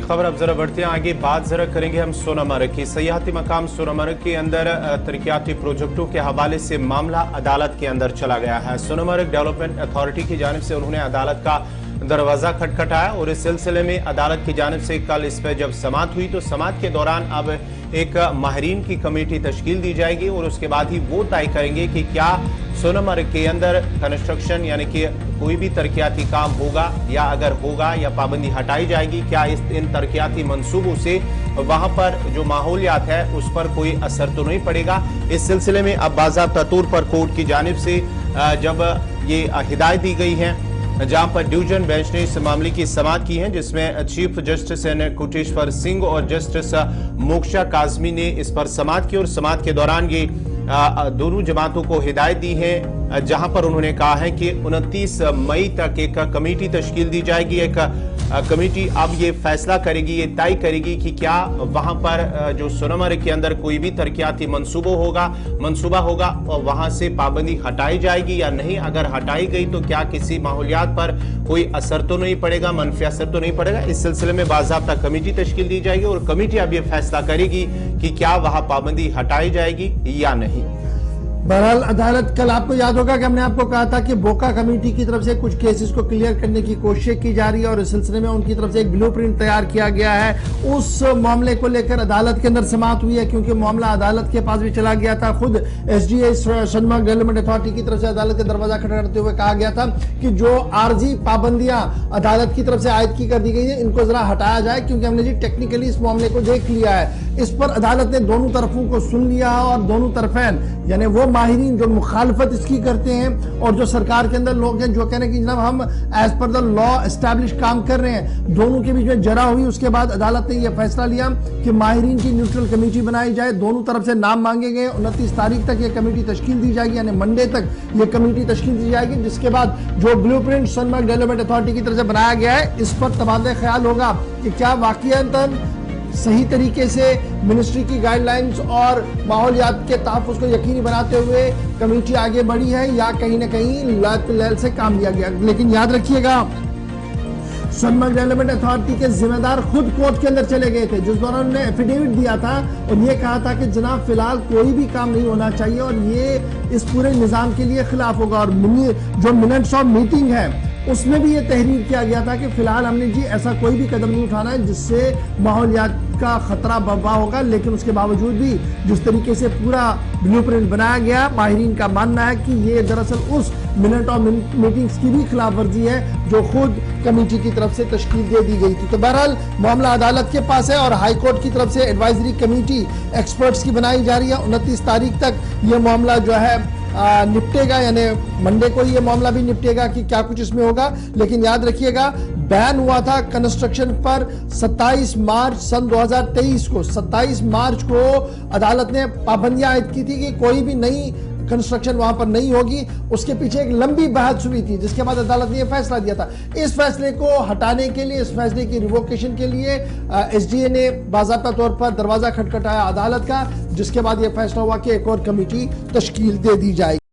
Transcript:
खबर अब जरा बढ़ते हैं आगे। बात जरा करेंगे हम सोनामर्ग की। सयाहती मकाम सोनामर्ग के अंदर तरक्याती प्रोजेक्टों के हवाले से मामला अदालत के अंदर चला गया है। सोनामर्ग डेवलपमेंट अथॉरिटी की जानिब से उन्होंने अदालत का दरवाजा खटखटाया और इस सिलसिले में अदालत की जानिब से कल इस पर जब समाअत हुई तो समाअत के दौरान अब एक माहिरीन की कमेटी तश्कील दी जाएगी और उसके बाद ही वो तय करेंगे कि क्या सोनामर्ग के अंदर कंस्ट्रक्शन यानी कि कोई भी तरक्याती काम होगा या अगर होगा या पाबंदी हटाई जाएगी, क्या इन तरक्याती मंसूबों से वहां पर जो माहौलियात है उस पर कोई असर तो नहीं पड़ेगा। इस सिलसिले में अब बाज़ाब्ता तौर पर कोर्ट की जानिब से जब ये हिदायत दी गई है, जहां पर डिवीजन बेंच ने इस मामले की समाअत की है, जिसमें chief justice N Koteshwar Singh और जस्टिस मोक्षा काजमी ने इस पर समाअत की और समाअत के दौरान ये दोनों जमातों को हिदायत दी है, जहां पर उन्होंने कहा है कि 29 मई तक एक कमेटी तश्कील दी जाएगी। एक कमेटी अब ये फैसला करेगी, ये तय करेगी कि क्या वहां पर जो सोनामर्ग के अंदर कोई भी तरक्याती मंसूबा होगा और वहां से पाबंदी हटाई जाएगी या नहीं। अगर हटाई गई तो क्या किसी माहौलियात पर कोई असर तो नहीं पड़ेगा, मनफी असर तो नहीं पड़ेगा। इस सिलसिले में बाज़ाब्ता कमेटी तश्कील दी जाएगी और कमेटी अब ये फैसला करेगी कि क्या वहां पाबंदी हटाई जाएगी या नहीं। बहरहाल अदालत, कल आपको याद होगा कि हमने आपको कहा था कि बोका कमेटी की तरफ से कुछ केसेस को क्लियर करने की कोशिश की जा रही है और इस सिलसिले में उनकी तरफ से एक ब्लूप्रिंट तैयार किया गया है। उस मामले को लेकर अदालत के अंदर समाअत हुई है, क्योंकि मामला अदालत के पास भी चला गया था। खुद SDA सोनामर्ग डेवलपमेंट अथॉरिटी की तरफ से अदालत का दरवाजा खटखटाते हुए कहा गया था कि जो आर्जी पाबंदियां अदालत की तरफ से आयद की कर दी गई है, इनको जरा हटाया जाए, क्योंकि हमने जी टेक्निकली इस मामले को देख लिया है। इस पर अदालत ने दोनों तरफों को सुन लिया और दोनों तरफेन यानी वो माहिरीन जो मुखालफत इसकी करते हैं और जो सरकार के अंदर लोग हैं जो कह रहे हैं कि जनाब हम as per the law establish काम कर रहे हैं, दोनों के बीच में जरा हुई। उसके बाद अदालत ने यह फैसला लिया कि माहिरीन की न्यूट्रल कमेटी बनाई जाए। दोनों तरफ से नाम मांगे गए। 29 तारीख तक यह कमेटी तश्कील दी जाएगी, यानी मंडे तक यह कमेटी तश्कील दी जाएगी, जिसके बाद जो ब्लूप्रिंट सोनामर्ग डेवलपमेंट अथॉरिटी की तरफ से बनाया गया है इस पर तबादला ख्याल होगा कि क्या वाकईतन सही तरीके से मिनिस्ट्री की गाइडलाइंस और माहौलियात के तहफ़्फ़ुज़ को यकीनी बनाते हुए कमेटी आगे बढ़ी है या कहीं ना कहीं लैल से काम लिया गया। लेकिन याद रखिएगा, सोनामर्ग डेवलपमेंट अथॉरिटी के जिम्मेदार खुद कोर्ट के अंदर चले गए थे, जिस दौरान उन्होंने एफिडेविट दिया था और ये कहा था कि जनाब फिलहाल कोई भी काम नहीं होना चाहिए और ये इस पूरे निज़ाम के लिए खिलाफ होगा। और जो मिनट्स ऑफ मीटिंग है उसमें भी ये तहरीर किया गया था कि फिलहाल हमने जी ऐसा कोई भी कदम नहीं उठाना है जिससे माहौलियात का खतरा बर्पा होगा। लेकिन उसके बावजूद भी जिस तरीके से पूरा ब्लूप्रिंट बनाया गया, माहिरीन का मानना है कि ये दरअसल उस मिनट ऑफ मीटिंग्स की भी खिलाफ वर्जी है जो खुद कमेटी की तरफ से तश्कील दे दी गई थी। तो बहरहाल मामला अदालत के पास है और हाई कोर्ट की तरफ से एडवाइजरी कमेटी एक्सपर्ट्स की बनाई जा रही है। 29 तारीख तक ये मामला जो है निपटेगा, यानी मंडे को ये मामला भी निपटेगा कि क्या कुछ इसमें होगा। लेकिन याद रखिएगा, बैन हुआ था कंस्ट्रक्शन पर 27 मार्च सन 2023 को। 27 मार्च को अदालत ने पाबंदियां आयद की थी कि कोई भी नई कंस्ट्रक्शन वहां पर नहीं होगी। उसके पीछे एक लंबी बहस हुई थी, जिसके बाद अदालत ने यह फैसला दिया था। इस फैसले को हटाने के लिए, इस फैसले की रिवोकेशन के लिए SDA ने बाज़ाब्ता तौर पर दरवाजा खटखटाया अदालत का, जिसके बाद यह फैसला हुआ कि एक और कमेटी तश्कील दे दी जाएगी।